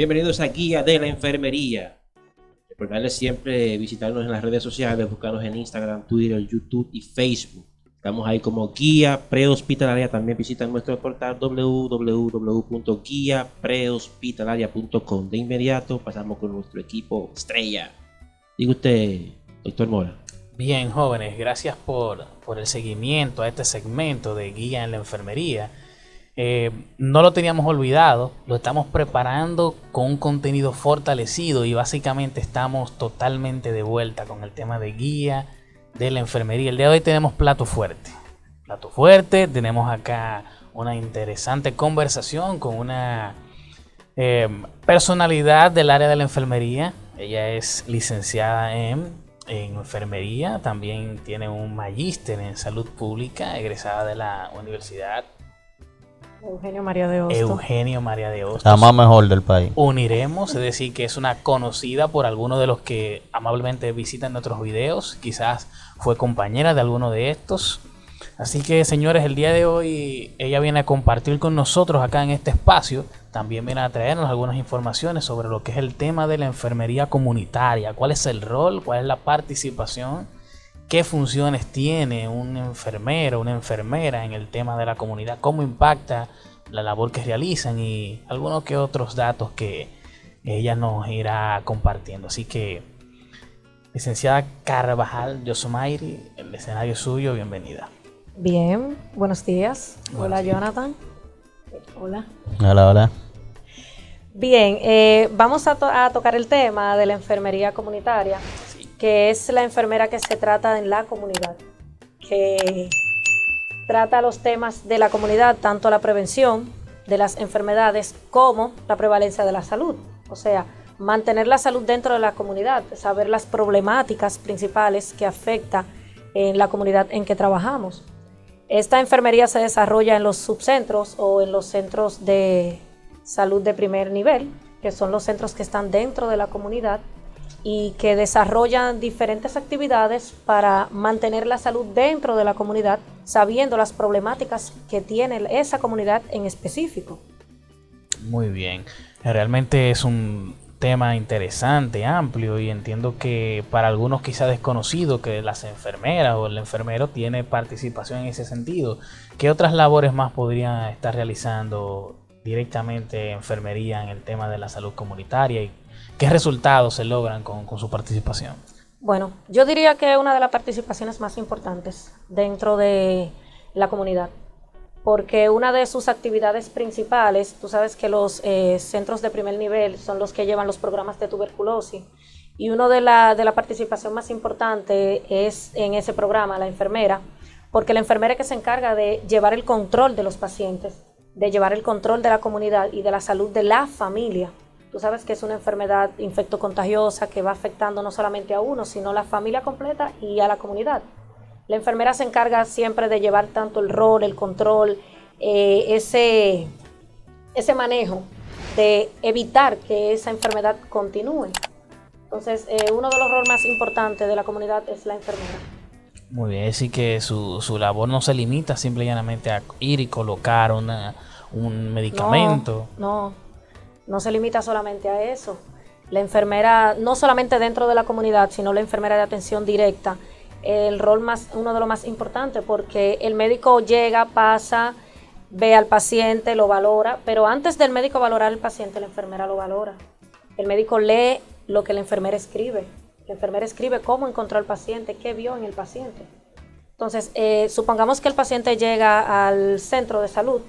Bienvenidos a Guía de la Enfermería. Recordarles siempre visitarnos en las redes sociales, buscarnos en Instagram, Twitter, YouTube y Facebook. Estamos ahí como Guía Prehospitalaria. También visitan nuestro portal www.guiaprehospitalaria.com. De inmediato pasamos con nuestro equipo estrella. Diga usted, doctor Mora. Bien, jóvenes, gracias por el seguimiento a este segmento de Guía en la Enfermería. No lo teníamos olvidado, lo estamos preparando con un contenido fortalecido y básicamente estamos totalmente de vuelta con el tema de Guía de la Enfermería. El día de hoy tenemos plato fuerte. Tenemos acá una interesante conversación con una personalidad del área de la enfermería. Ella es licenciada en enfermería, también tiene un magíster en salud pública, egresada de la Universidad Eugenio María de Hostos. La más mejor del país. Uniremos, es decir, que es una conocida por algunos de los que amablemente visitan nuestros videos. Quizás fue compañera de alguno de estos. Así que, señores, el día de hoy ella viene a compartir con nosotros acá en este espacio. También viene a traernos algunas informaciones sobre lo que es el tema de la enfermería comunitaria. ¿Cuál es el rol? ¿Cuál es la participación? ¿Qué funciones tiene un enfermero, una enfermera en el tema de la comunidad? ¿Cómo impacta la labor que realizan? Y algunos que otros datos que ella nos irá compartiendo. Así que, licenciada Carvajal Yosomairi, el escenario es suyo, bienvenida. Bien, buenos días. Buenos Hola, días. Jonathan. Hola. Hola. Bien, vamos a tocar el tema de la enfermería comunitaria, que es la enfermera que se trata en la comunidad, que trata los temas de la comunidad, tanto la prevención de las enfermedades como la prevalencia de la salud. O sea, mantener la salud dentro de la comunidad, saber las problemáticas principales que afectan en la comunidad en que trabajamos. Esta enfermería se desarrolla en los subcentros o en los centros de salud de primer nivel, que son los centros que están dentro de la comunidad y que desarrollan diferentes actividades para mantener la salud dentro de la comunidad, sabiendo las problemáticas que tiene esa comunidad en específico. Muy bien. Realmente es un tema interesante, amplio, y entiendo que para algunos quizá desconocido que las enfermeras o el enfermero tiene participación en ese sentido. ¿Qué otras labores más podrían estar realizando directamente enfermería en el tema de la salud comunitaria y qué resultados se logran con su participación? Bueno, yo diría que es una de las participaciones más importantes dentro de la comunidad, porque una de sus actividades principales, tú sabes que los centros de primer nivel son los que llevan los programas de tuberculosis, y una de la participación más importante es en ese programa la enfermera, porque la enfermera es que se encarga de llevar el control de los pacientes, de llevar el control de la comunidad y de la salud de la familia. Tú sabes que es una enfermedad infectocontagiosa que va afectando no solamente a uno, sino a la familia completa y a la comunidad. La enfermera se encarga siempre de llevar tanto el rol, el control, ese manejo de evitar que esa enfermedad continúe. Entonces, uno de los roles más importantes de la comunidad es la enfermera. Muy bien, es decir que su labor no se limita simple y llanamente a ir y colocar un medicamento. No se limita solamente a eso. La enfermera, no solamente dentro de la comunidad, sino la enfermera de atención directa, uno de los más importantes, porque el médico llega, pasa, ve al paciente, lo valora, pero antes del médico valorar al paciente, la enfermera lo valora. El médico lee lo que la enfermera escribe. La enfermera escribe cómo encontró al paciente, qué vio en el paciente. Entonces, supongamos que el paciente llega al centro de salud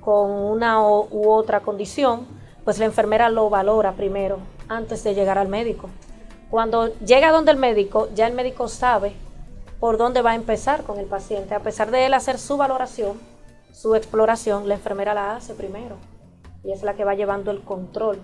con una u otra condición, pues la enfermera lo valora primero, antes de llegar al médico. Cuando llega donde el médico, ya el médico sabe por dónde va a empezar con el paciente. A pesar de él hacer su valoración, su exploración, la enfermera la hace primero y es la que va llevando el control.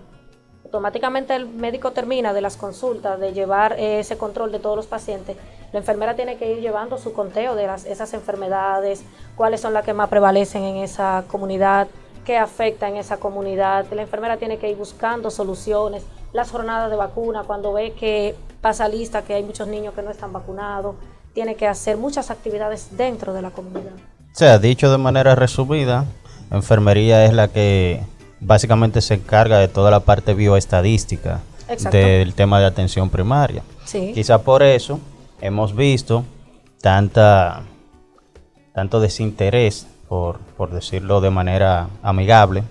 Automáticamente el médico termina de las consultas, de llevar ese control de todos los pacientes. La enfermera tiene que ir llevando su conteo de esas enfermedades, cuáles son las que más prevalecen en esa comunidad, qué afecta en esa comunidad. La enfermera tiene que ir buscando soluciones, las jornadas de vacuna, cuando ve que pasa lista que hay muchos niños que no están vacunados, tiene que hacer muchas actividades dentro de la comunidad. O sea, dicho de manera resumida, enfermería es la que básicamente se encarga de toda la parte bioestadística Exacto. del tema de atención primaria. Sí. Quizá por eso hemos visto tanto desinterés, por decirlo de manera amigable,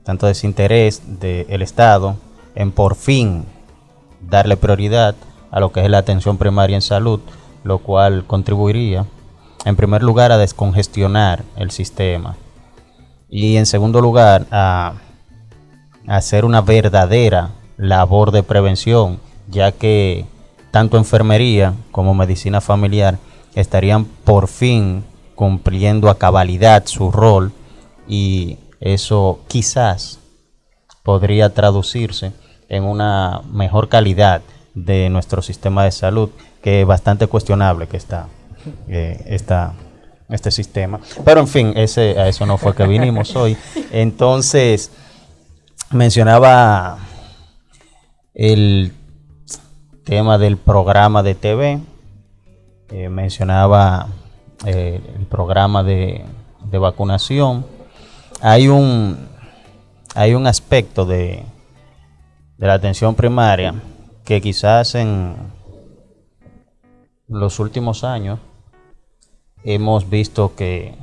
tanto desinterés del Estado en por fin darle prioridad a lo que es la atención primaria en salud, lo cual contribuiría, en primer lugar, a descongestionar el sistema y, en segundo lugar, a hacer una verdadera labor de prevención, ya que tanto enfermería como medicina familiar estarían por fin cumpliendo a cabalidad su rol, y eso quizás podría traducirse en una mejor calidad de nuestro sistema de salud, que es bastante cuestionable que está este sistema. Pero en fin, a eso no fue que vinimos hoy. Entonces, mencionaba el tema del programa de TV, mencionaba el programa de vacunación. Hay un aspecto de la atención primaria que quizás en los últimos años hemos visto que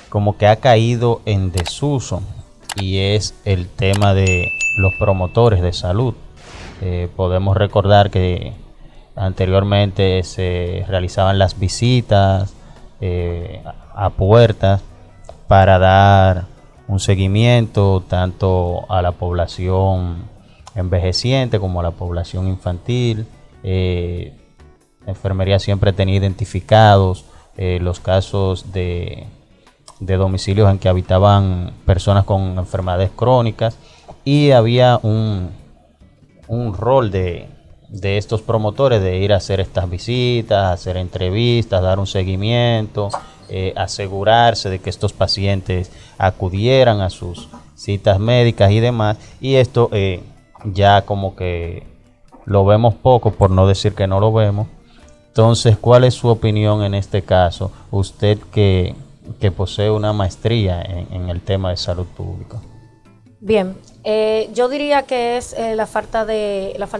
como que ha caído en desuso, y es el tema de los promotores de salud. Podemos recordar que anteriormente se realizaban las visitas a puertas para dar un seguimiento tanto a la población envejeciente como a la población infantil. La enfermería siempre tenía identificados los casos de domicilios en que habitaban personas con enfermedades crónicas, y había un rol de estos promotores de ir a hacer estas visitas, hacer entrevistas, dar un seguimiento, asegurarse de que estos pacientes acudieran a sus citas médicas y demás. Y esto ya como que lo vemos poco, por no decir que no lo vemos. Entonces, ¿cuál es su opinión en este caso? Usted que posee una maestría en el tema de salud pública. Bien, yo diría que es la falta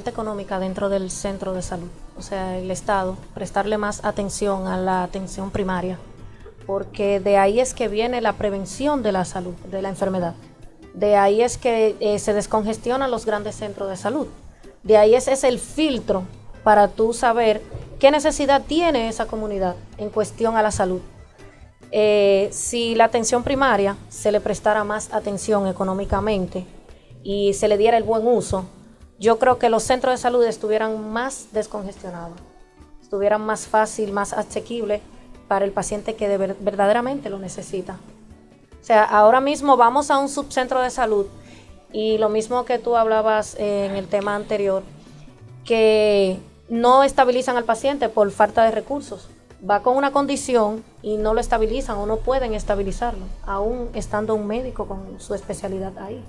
económica dentro del centro de salud. O sea, el Estado prestarle más atención a la atención primaria, porque de ahí es que viene la prevención de la salud, de la enfermedad. De ahí es que se descongestionan los grandes centros de salud. De ahí es el filtro para tú saber qué necesidad tiene esa comunidad en cuestión a la salud. Si la atención primaria se le prestara más atención económicamente y se le diera el buen uso, yo creo que los centros de salud estuvieran más descongestionados, estuvieran más fácil, más asequible para el paciente que verdaderamente lo necesita. O sea, ahora mismo vamos a un subcentro de salud y lo mismo que tú hablabas en el tema anterior, que no estabilizan al paciente por falta de recursos. Va con una condición y no lo estabilizan o no pueden estabilizarlo, aún estando un médico con su especialidad ahí.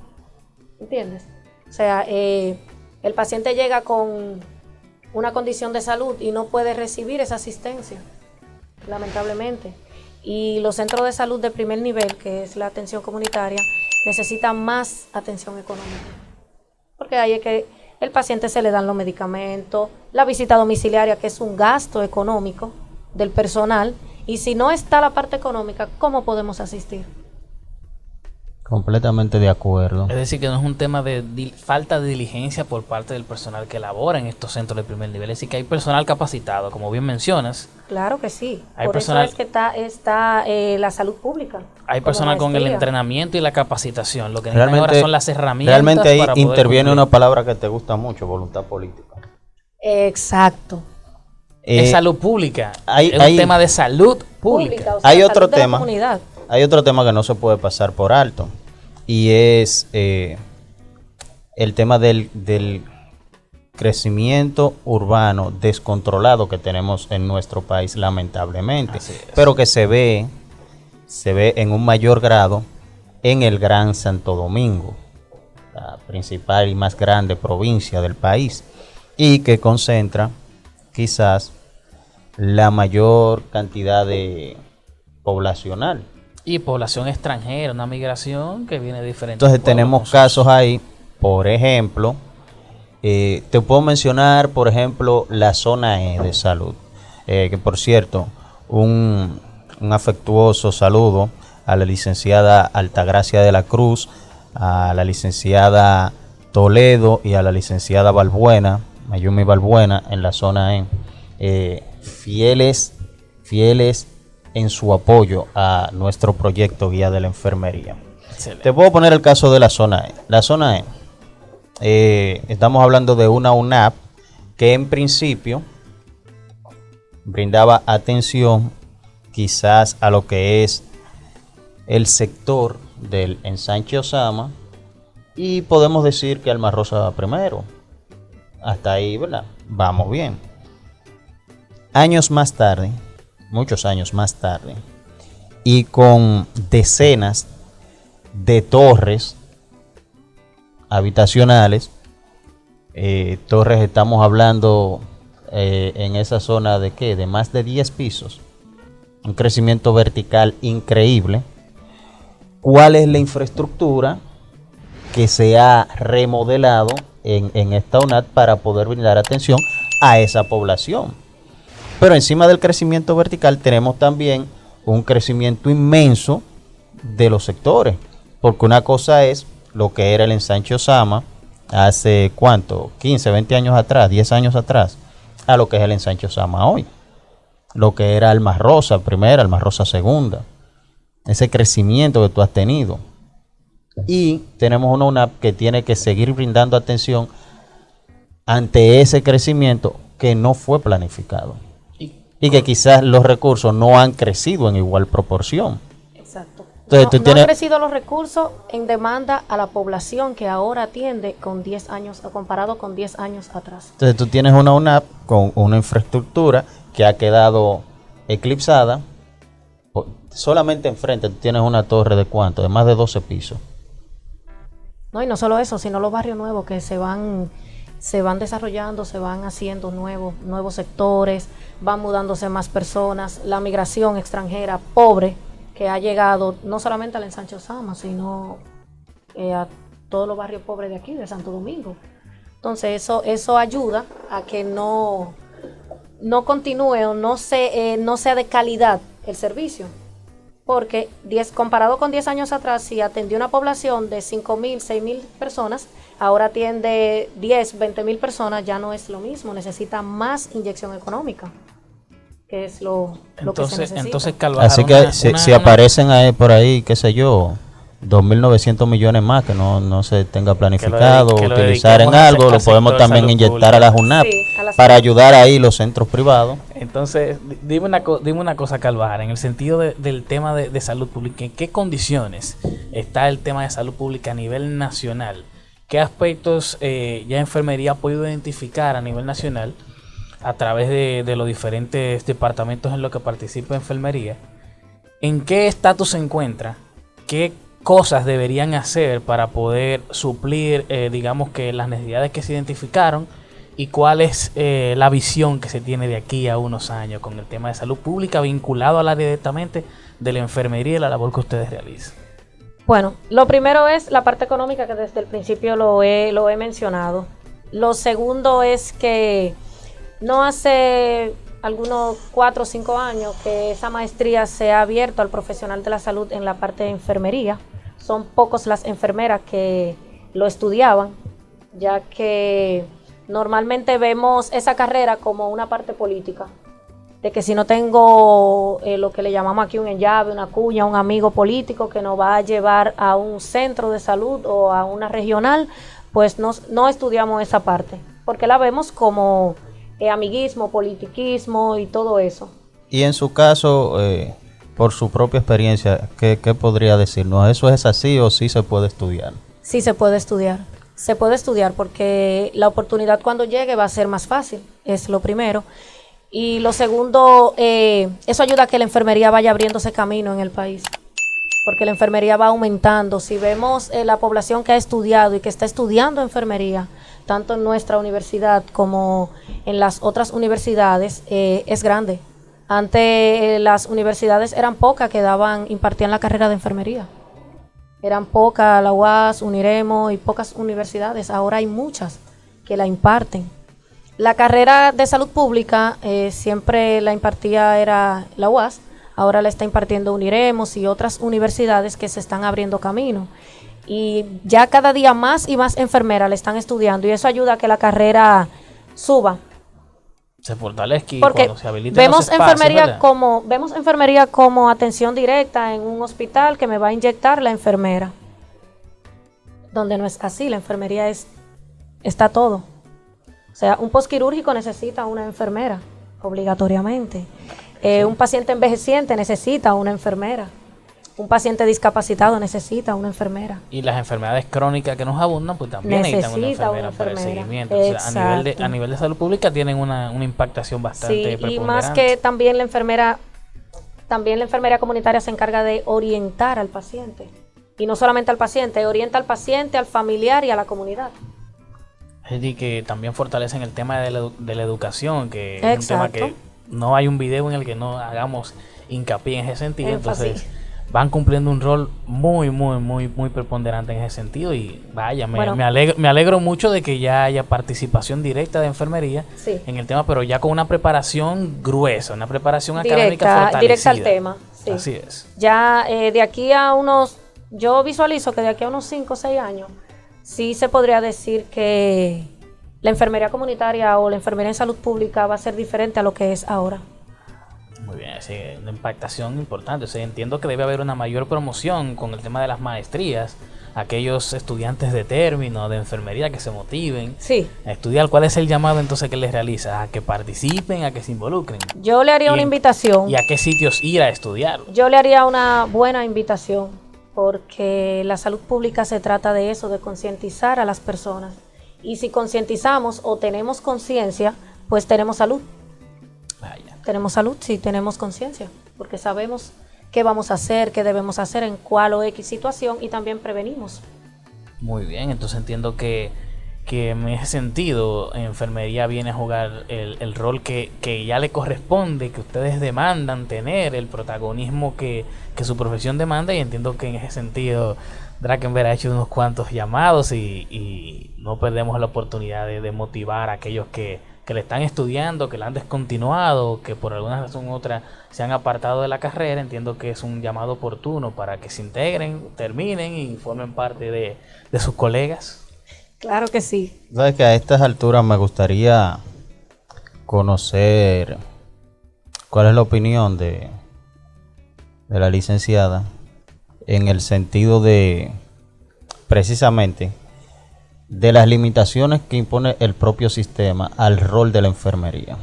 ¿Entiendes? O sea, el paciente llega con una condición de salud y no puede recibir esa asistencia, lamentablemente. Y los centros de salud de primer nivel, que es la atención comunitaria, necesitan más atención económica. Porque ahí es que el paciente se le dan los medicamentos, la visita domiciliaria, que es un gasto económico del personal, y si no está la parte económica, ¿cómo podemos asistir? Completamente de acuerdo. Es decir, que no es un tema de falta de diligencia por parte del personal que labora en estos centros de primer nivel. Es decir, que hay personal capacitado, como bien mencionas. Claro que sí. Hay por personal, eso es que está la salud pública. Hay personal con el entrenamiento y la capacitación. Lo que necesitan Realmente, ahora son las herramientas. Realmente ahí para poder interviene cumplir. una palabra que te gusta mucho: voluntad política. Exacto. Es salud pública. Hay un tema de salud pública. O sea, Hay la otro salud de la tema. comunidad. Hay otro tema que no se puede pasar por alto, y es el tema del crecimiento urbano descontrolado que tenemos en nuestro país, lamentablemente, pero que se ve en un mayor grado en el Gran Santo Domingo, la principal y más grande provincia del país, y que concentra quizás la mayor cantidad de poblacional. Y población extranjera, una migración que viene de diferentes Entonces pueblos, tenemos como casos ahí, por ejemplo, te puedo mencionar, por ejemplo, la zona E de salud, que por cierto, un afectuoso saludo a la licenciada Altagracia de la Cruz, a la licenciada Toledo y a la licenciada Balbuena, Mayumi Balbuena, en la zona E, fieles en su apoyo a nuestro proyecto Guía de la Enfermería. excelente. Te puedo poner el caso de la zona E. La zona E, estamos hablando de una UNAP que en principio brindaba atención quizás a lo que es el sector del ensanche Osama y podemos decir que Alma Rosa primero. Hasta ahí, ¿verdad? Vamos bien. Años más tarde, muchos años más tarde, y con decenas de torres habitacionales, torres estamos hablando en esa zona de ¿qué? De más de 10 pisos, un crecimiento vertical increíble. ¿Cuál es la infraestructura que se ha remodelado en esta UNAT para poder brindar atención a esa población? Pero encima del crecimiento vertical tenemos también un crecimiento inmenso de los sectores, porque una cosa es lo que era el ensanche Osama hace ¿cuánto? 15, 20 años atrás, 10 años atrás, a lo que es el ensanche Osama hoy, lo que era Alma Rosa primera, Alma Rosa segunda, ese crecimiento que tú has tenido. Y tenemos una UNAP que tiene que seguir brindando atención ante ese crecimiento que no fue planificado y que quizás los recursos no han crecido en igual proporción. Exacto. Entonces, No han crecido los recursos en demanda a la población que ahora atiende con 10 años, comparado con 10 años atrás. Entonces tú tienes una UNAP con una infraestructura que ha quedado eclipsada. Solamente enfrente tú tienes una torre de ¿cuánto? De más de 12 pisos. No, y no solo eso, sino los barrios nuevos que se van desarrollando, se van haciendo nuevos sectores, van mudándose más personas, la migración extranjera pobre que ha llegado no solamente al ensanche Osama, sino a todos los barrios pobres de aquí, de Santo Domingo. Entonces eso ayuda a que no continúe o no sea de calidad el servicio. Porque comparado con 10 años atrás, si atendió una población de 5.000, 6.000 personas, ahora atiende 10, 20.000 personas, ya no es lo mismo, necesita más inyección económica, que es lo que se necesita. Entonces, Carvajal, así que si aparecen ahí por ahí, qué sé yo, 2.900 millones más que no se tenga planificado, que lo utilizar en dediquemos al algo, lo sector podemos de también salud inyectar pública. a la UNAP Sí, a la para salud. ayudar ahí los centros privados. Entonces, dime una cosa, Carvajal, en el sentido del tema de salud pública, ¿en qué condiciones está el tema de salud pública a nivel nacional? ¿Qué aspectos ya enfermería ha podido identificar a nivel nacional a través de los diferentes departamentos en los que participa enfermería? ¿En qué estatus se encuentra? ¿Qué cosas deberían hacer para poder suplir, digamos que las necesidades que se identificaron? ¿Y cuál es la visión que se tiene de aquí a unos años con el tema de salud pública vinculado al área directamente de la enfermería y la labor que ustedes realizan? Bueno, lo primero es la parte económica, que desde el principio lo he mencionado. Lo segundo es que no hace algunos 4 o 5 años que esa maestría se ha abierto al profesional de la salud en la parte de enfermería. Son pocos las enfermeras que lo estudiaban, ya que normalmente vemos esa carrera como una parte política, de que si no tengo lo que le llamamos aquí un enllave, una cuña, un amigo político que nos va a llevar a un centro de salud o a una regional, pues no estudiamos esa parte, porque la vemos como amiguismo, politiquismo y todo eso. Y en su caso, por su propia experiencia, ¿qué podría decirnos? ¿Eso es así o sí se puede estudiar? Sí se puede estudiar. Se puede estudiar porque la oportunidad cuando llegue va a ser más fácil, es lo primero. Y lo segundo, eso ayuda a que la enfermería vaya abriéndose camino en el país, porque la enfermería va aumentando. Si vemos la población que ha estudiado y que está estudiando enfermería, tanto en nuestra universidad como en las otras universidades, es grande. Antes las universidades eran pocas que impartían la carrera de enfermería. Eran pocas, la UAS, Uniremo y pocas universidades. Ahora hay muchas que la imparten. La carrera de salud pública siempre la impartía era la UAS. Ahora la está impartiendo Uniremos y otras universidades que se están abriendo camino. Y ya cada día más y más enfermeras la están estudiando y eso ayuda a que la carrera suba. Se fortalezca y porque cuando se habiliten vemos los espacios, vemos enfermería como atención directa en un hospital que me va a inyectar la enfermera. Donde no es así, la enfermería está todo. O sea, un posquirúrgico necesita una enfermera, obligatoriamente. Un paciente envejeciente necesita una enfermera. Un paciente discapacitado necesita una enfermera. Y las enfermedades crónicas que nos abundan, pues también necesitan una enfermera para el seguimiento. O sea, a nivel de salud pública tienen una impactación bastante preponderante. Y más que también la enfermera comunitaria se encarga de orientar al paciente. Y no solamente al paciente, orienta al paciente, al familiar y a la comunidad. Y que también fortalecen el tema de la educación, que es un tema que no hay un video en el que no hagamos hincapié en ese sentido. Entonces van cumpliendo un rol muy preponderante en ese sentido. Y vaya, me alegro mucho de que ya haya participación directa de enfermería en el tema, pero ya con una preparación gruesa, una preparación académica fortalecida. Directa al tema. Sí. Así es. Ya de aquí a yo visualizo que de aquí a unos 5 o 6 años, sí se podría decir que la enfermería comunitaria o la enfermería en salud pública va a ser diferente a lo que es ahora. Muy bien, sí, una impactación importante. O sea, entiendo que debe haber una mayor promoción con el tema de las maestrías. Aquellos estudiantes de término, de enfermería que se motiven a estudiar. ¿Cuál es el llamado entonces que les realiza? A que participen, a que se involucren. Yo le haría una invitación. ¿Y a qué sitios ir a estudiar? Yo le haría una buena invitación, porque la salud pública se trata de eso, de concientizar a las personas. Y si concientizamos o tenemos conciencia, pues tenemos salud. Vaya. Tenemos salud si tenemos conciencia, porque sabemos qué vamos a hacer, qué debemos hacer en cuál o X situación y también prevenimos. Muy bien, entonces entiendo que en ese sentido enfermería viene a jugar el rol que ya le corresponde, que ustedes demandan tener, el protagonismo que su profesión demanda, y entiendo que en ese sentido Drakenberg ha hecho unos cuantos llamados y no perdemos la oportunidad de motivar a aquellos que le están estudiando, que la han descontinuado, que por alguna razón u otra se han apartado de la carrera. Entiendo que es un llamado oportuno para que se integren, terminen y formen parte de sus colegas. Claro que sí. Sabes que a estas alturas me gustaría conocer cuál es la opinión de la licenciada en el sentido de, precisamente, de las limitaciones que impone el propio sistema al rol de la enfermería.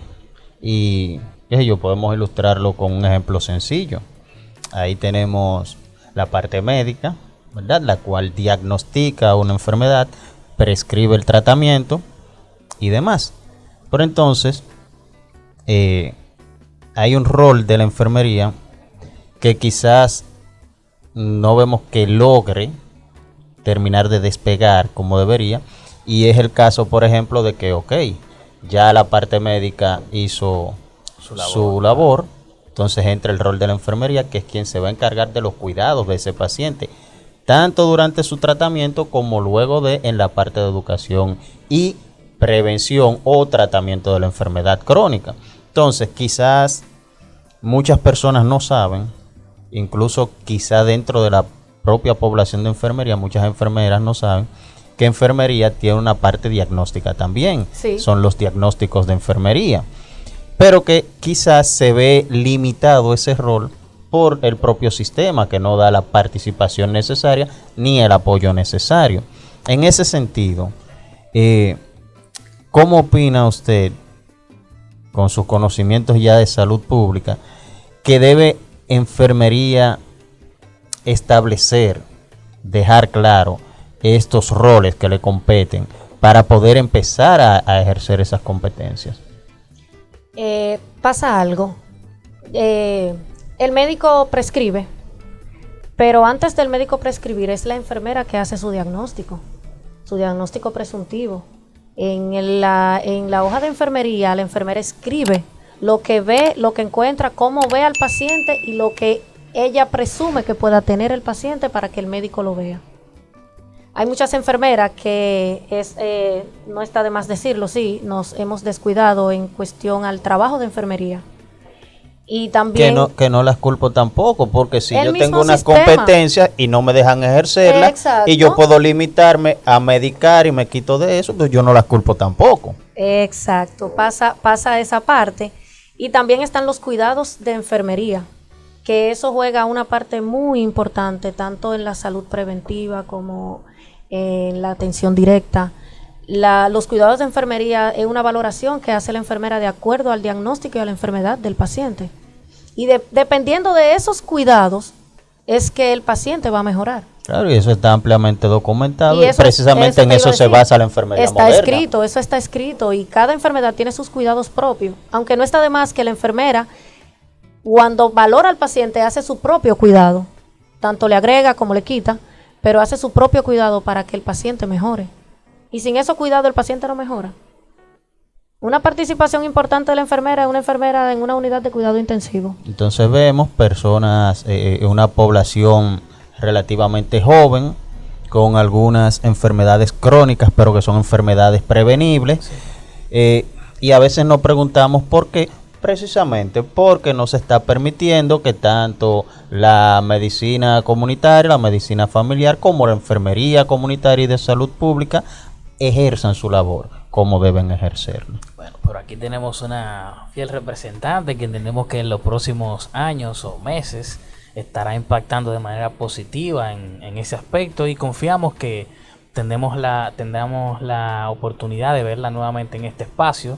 Y podemos ilustrarlo con un ejemplo sencillo. Ahí tenemos la parte médica, ¿verdad?, la cual diagnostica una enfermedad, prescribe el tratamiento y demás. Pero entonces hay un rol de la enfermería que quizás no vemos que logre terminar de despegar como debería, y es el caso, por ejemplo, de que ya la parte médica hizo su labor, entonces entra el rol de la enfermería, que es quien se va a encargar de los cuidados de ese paciente, tanto durante su tratamiento como luego en la parte de educación y prevención o tratamiento de la enfermedad crónica. Entonces quizás muchas personas no saben, incluso quizás dentro de la propia población de enfermería, muchas enfermeras no saben que enfermería tiene una parte diagnóstica también. Sí. Son los diagnósticos de enfermería, pero que quizás se ve limitado ese rol por el propio sistema, que no da la participación necesaria ni el apoyo necesario. En ese sentido, ¿cómo opina usted, con sus conocimientos ya de salud pública, que debe enfermería establecer, dejar claro estos roles que le competen para poder empezar a ejercer esas competencias? Pasa algo. El médico prescribe, pero antes del médico prescribir es la enfermera que hace su diagnóstico presuntivo. En la hoja de enfermería, la enfermera escribe lo que ve, lo que encuentra, cómo ve al paciente y lo que ella presume que pueda tener el paciente para que el médico lo vea. Hay muchas enfermeras que no está de más decirlo, sí, nos hemos descuidado en cuestión al trabajo de enfermería. Y también que no las culpo tampoco, porque si el yo mismo tengo una sistema. competencia y no me dejan ejercerla, Exacto. y yo puedo limitarme a medicar y me quito de eso, pues yo no las culpo tampoco. Exacto, pasa esa parte. Y también están los cuidados de enfermería, que eso juega una parte muy importante, tanto en la salud preventiva como en la atención directa. Los cuidados de enfermería es una valoración que hace la enfermera de acuerdo al diagnóstico y a la enfermedad del paciente. Y dependiendo de esos cuidados, es que el paciente va a mejorar. Claro, y eso está ampliamente documentado, Y y precisamente en eso se basa la enfermería Está moderna. escrito, eso está escrito, y cada enfermedad tiene sus cuidados propios. Aunque no está de más que la enfermera, cuando valora al paciente, hace su propio cuidado. Tanto le agrega como le quita, pero hace su propio cuidado para que el paciente mejore. Y sin ese cuidado el paciente no mejora. Una participación importante de la enfermera es una enfermera en una unidad de cuidado intensivo. Entonces vemos personas, una población relativamente joven, con algunas enfermedades crónicas, pero que son enfermedades prevenibles. Y a veces nos preguntamos por qué. Precisamente porque no se está permitiendo que tanto la medicina comunitaria, la medicina familiar, como la enfermería comunitaria y de salud pública ejerzan su labor como deben ejercerlo. Bueno, pero aquí tenemos una fiel representante que entendemos que en los próximos años o meses estará impactando de manera positiva en ese aspecto, y confiamos que tendremos la oportunidad de verla nuevamente en este espacio,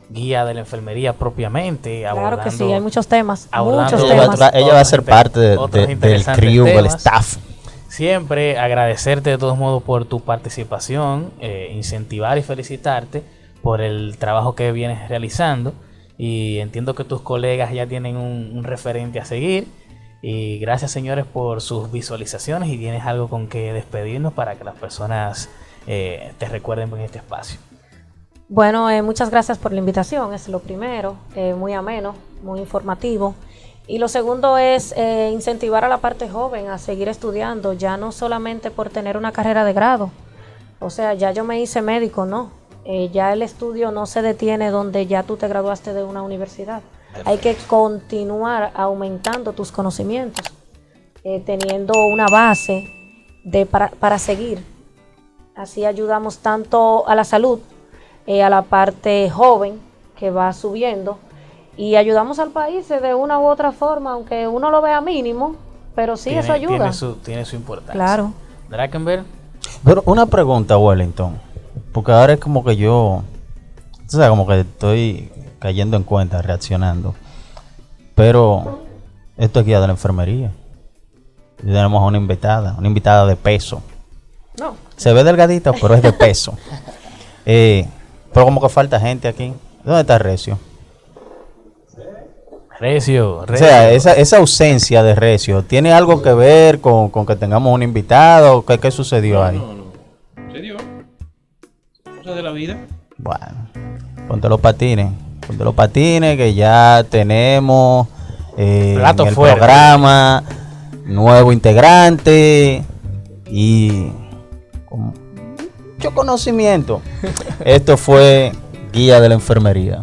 guía de la enfermería propiamente. Claro que sí, hay muchos temas. Abordando Muchos Ella temas. ella va a ser parte otros del interesantes crew, del temas. staff. Siempre agradecerte de todos modos por tu participación, incentivar y felicitarte por el trabajo que vienes realizando, y entiendo que tus colegas ya tienen un referente a seguir, y gracias, señores, por sus visualizaciones, y tienes algo con que despedirnos para que las personas te recuerden en este espacio. Bueno, muchas gracias por la invitación, es lo primero, muy ameno, muy informativo. Y lo segundo es incentivar a la parte joven a seguir estudiando, ya no solamente por tener una carrera de grado. O sea, ya yo me hice médico, no. Ya el estudio no se detiene donde ya tú te graduaste de una universidad. Hay que continuar aumentando tus conocimientos, teniendo una base para seguir. Así ayudamos tanto a la salud, a la parte joven que va subiendo, y ayudamos al país de una u otra forma, aunque uno lo vea mínimo, pero sí, eso ayuda. Tiene su importancia. Claro. Drakenberg. Pero una pregunta, Wellington, porque ahora es como que yo, o sea, como que estoy cayendo en cuenta, reaccionando. Pero esto es guía de la enfermería. Y tenemos a una invitada de peso. No. Se ve delgadita, pero es de peso. Pero como que falta gente aquí. ¿Dónde está Recio? Recio. O sea, esa ausencia de Recio, ¿tiene algo que ver con que tengamos un invitado? ¿Qué sucedió ahí? No. ¿Se dio? Cosas de la vida. Bueno, ponte los patines, que ya tenemos Plato en el fuerte. programa nuevo integrante y con mucho conocimiento. Esto fue Guía de la Enfermería.